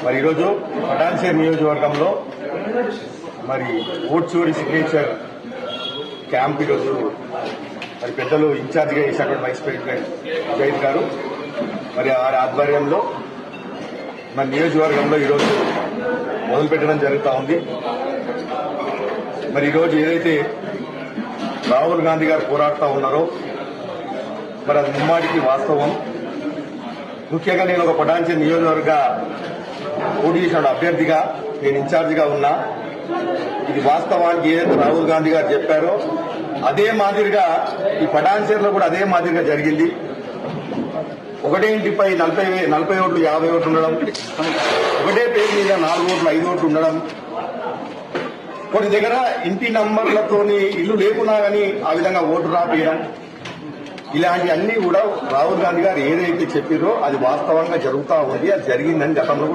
మరి ఈరోజు పటాన్చేరు నియోజకవర్గంలో మరి ఓట్ చోరీ సిగ్నేచర్ క్యాంప్ ఈరోజు మరి పెద్దలు ఇన్ఛార్జిగా చేసినటువంటి వైస్ ప్రెసిడెంట్ జైద్ గారు మరి వారి ఆధ్వర్యంలో మన నియోజకవర్గంలో ఈరోజు మొదలుపెట్టడం జరుగుతూ ఉంది. మరి ఈరోజు ఏదైతే రాహుల్ గాంధీ గారు పోరాడుతూ ఉన్నారో మరి అది ముమ్మాటికి వాస్తవం. ముఖ్యంగా నేను ఒక పటాన్చేరు నియోజకవర్గ పోటీ చేసిన అభ్యర్థిగా నేను ఇన్ఛార్జిగా ఉన్నా. ఇది వాస్తవానికి ఏదైతే రాహుల్ గాంధీ గారు చెప్పారో అదే మాదిరిగా ఈ పటాన్చేరులో కూడా అదే మాదిరిగా జరిగింది. ఒకటే ఇంటిపై 40 ఓట్లు 50 ఓట్లు ఉండడం, ఒకటే పేరు మీద 4 ఓట్లు 5 ఓట్లు ఉండడం, కొన్ని దగ్గర ఇంటి నంబర్లతోని ఇల్లు లేకున్నా కానీ ఆ విధంగా ఓటు రాపియడం, ఇలాంటి అన్ని కూడా రాహుల్ గాంధీ గారు ఏదైతే చెప్పారో అది వాస్తవంగా జరుగుతూ ఉంది. అది జరిగిందని గతంలో